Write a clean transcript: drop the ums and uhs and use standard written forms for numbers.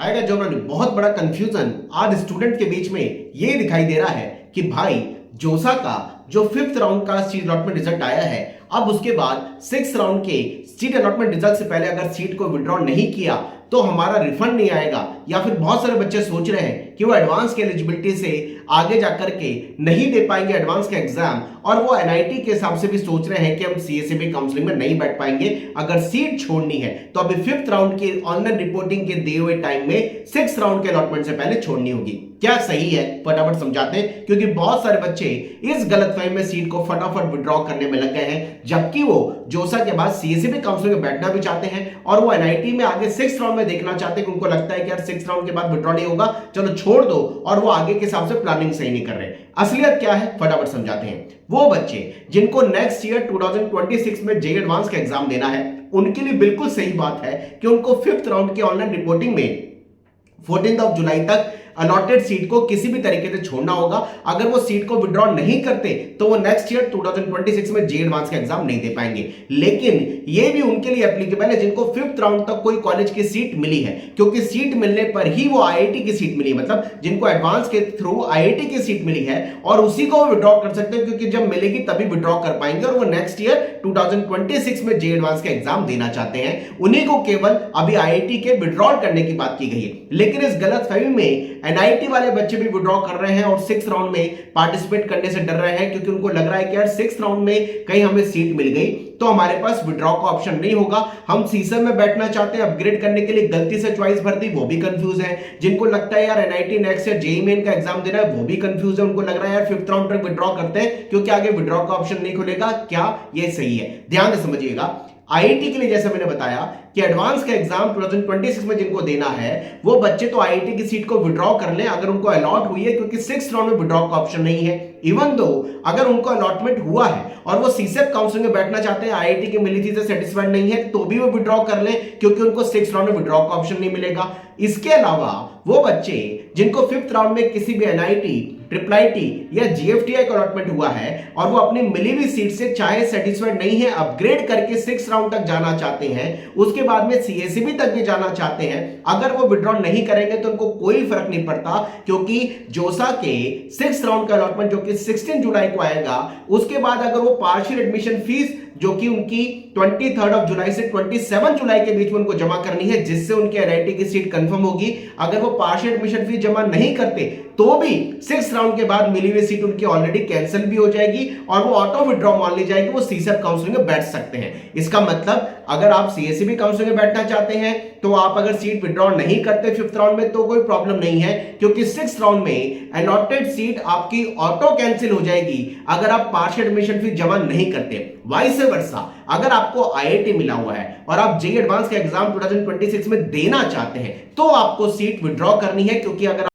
आएगा जो बहुत बड़ा कंफ्यूजन आज स्टूडेंट के बीच में ये दिखाई दे रहा है कि भाई जोसा का जो 5th राउंड का सीट अलॉटमेंट रिजल्ट आया है, अब उसके बाद 6th राउंड के सीट अलॉटमेंट रिजल्ट से पहले अगर सीट को विड्रॉ नहीं किया तो हमारा रिफंड नहीं आएगा। या फिर बहुत सारे बच्चे सोच रहे हैं कि वो एडवांस के एलिजिबिलिटी से आगे जाकर के नहीं दे पाएंगे एडवांस का एग्जाम, और वो एनआईटी के हिसाब से भी सोच रहे हैं कि हम सीएसईबी काउंसलिंग में नहीं बैठ पाएंगे अगर सीट छोड़नी है तो अभी 5th राउंड की ऑनलाइन रिपोर्टिंग के दिए हुए टाइम में 6th राउंड के अलॉटमेंट से पहले छोड़नी होगी। क्या सही है फटाफट समझाते हैं, क्योंकि बहुत सारे बच्चे इस गलतफहमी में सीट को फटाफट विड्रॉ करने में लग गए हैं, जबकि वो जोसा के बाद सीएसईबी काउंसलिंग में बैठना भी चाहते हैं और वो एनआईटी में आगे 6th राउंड में देखना चाहते हैं कि उनको लगता है कि यार 6th राउंड के बाद विड्रॉ नहीं होगा, चलो छोड़ दो, और वो आगे के हिसाब से प्लानिंग सही नहीं कर रहे। असलियत क्या है फटाफट समझाते हैं। वो बच्चे जिनको नेक्स्ट ईयर 2026 में जेईई एडवांस का एग्जाम देना है, उनके लिए बिल्कुल सही बात है कि उनको 5th राउंड की ऑनलाइन रिपोर्टिंग में 14 जुलाई तक अलॉटेड सीट को किसी भी तरीके से छोड़ना होगा। अगर वो सीट को विड्रॉ नहीं करते तो वो नेक्स्ट ईयर 2026 में जेईई एडवांस का एग्जाम नहीं दे पाएंगे। लेकिन ये भी उनके लिए एप्लीकेबल है जिनको 5th राउंड तक कोई कॉलेज की सीट मिली है, क्योंकि सीट मिलने पर ही वो आईआईटी की सीट मिली, मतलब जिनको एडवांस के थ्रू आईआईटी की सीट मिली है और उसी को विड्रॉ कर सकते हैं, क्योंकि जब मिलेगी तभी विड्रॉ कर पाएंगे और वो नेक्स्ट ईयर 2026 में जेईई एडवांस का एग्जाम देना चाहते हैं। उन्हीं को केवल अभी आईआईटी के विड्रॉल करने की बात की गई है। लेकिन इस गलतफहमी में एनआईटी वाले बच्चे भी विड्रॉ कर रहे हैं और 6th राउंड में पार्टिसिपेट करने से डर रहे हैं, क्योंकि उनको लग रहा है कि यार 6th राउंड में कहीं हमें सीट मिल गई तो हमारे पास विड्रॉ का ऑप्शन नहीं होगा, हम सीसम में बैठना चाहते हैं, अपग्रेड करने के लिए गलती से चॉइस भर दी, वो भी कंफ्यूज है। जिनको लगता है यार NIT next year JEE main का एग्जाम देना है, वो भी कंफ्यूज है, उनको लग रहा है यार 5th राउंड तक विड्रॉ करते हैं क्योंकि आगे विड्रॉ का ऑप्शन नहीं खुलेगा। क्या ये सही है? ध्यान से समझिएगा। आईआईटी के लिए जैसे मैंने बताया कि एडवांस का एग्जाम 2026 में जिनको देना है वो बच्चे तो आईआईटी की सीट को विड्रॉ कर लें अगर उनको अलॉट हुई है, क्योंकि 6th राउंड में विड्रॉ का ऑप्शन नहीं है। इवन दो अगर उनको अलॉटमेंट हुआ है और वो सीसेट काउंसलिंग में बैठना चाहते हैं, आईआईटी की मिली थी से सेटिस्फाइड नहीं है, तो भी वो विड्रॉ कर लें क्योंकि उनको 6th राउंड में विड्रॉ का ऑप्शन नहीं मिलेगा। इसके अलावा वो बच्चे जिनको 5th राउंड में किसी भी एनआईटी, ट्रिपल आईटी या जीएफटीआई का अलॉटमेंट हुआ है और वो अपनी मिली हुई सीट से चाहे सेटिस्फाइड नहीं है, अपग्रेड करके 6th राउंड तक जाना चाहते हैं, उसके बाद में सीएसईबी तक भी जाना चाहते हैं, अगर वो विड्रॉ नहीं करेंगे तो उनको कोई फर्क नहीं पड़ता, क्योंकि जोसा के 6th राउंड का अलॉटमेंट जो कि 16 जुलाई को आएगा, उसके बाद अगर वो पार्शियल एडमिशन फीस जो कि उनकी 23 जुलाई से 27 जुलाई के बीच में उनको जमा करनी है, जिससे उनके एनआईटी की सीट कंफर्म होगी, अगर वो पार्शियल एडमिशन फीस जमा नहीं करते तो भी 6th राउंड के बाद मिली हुई सीट उनकी ऑलरेडी कैंसिल भी हो जाएगी और वो ऑटो विड्रॉ मान ली जाएगी, वो सीसेट काउंसलिंग में बैठ सकते हैं। इसका मतलब अगर आप सीएसईबी काउंसलिंग में बैठना चाहते हैं तो आप अगर सीट विड्रॉ नहीं करते 5th राउंड में तो कोई प्रॉब्लम नहीं है, क्योंकि 6th राउंड में अलॉटेड सीट आपकी ऑटो कैंसिल हो जाएगी अगर आप पार्शियल एडमिशन फीस जमा नहीं करते। वाइस वर्सा, अगर आपको आईआईटी मिला हुआ है और आप जेईई एडवांस का एग्जाम 2026 में देना चाहते हैं तो आपको सीट विड्रॉ करनी है, क्योंकि अगर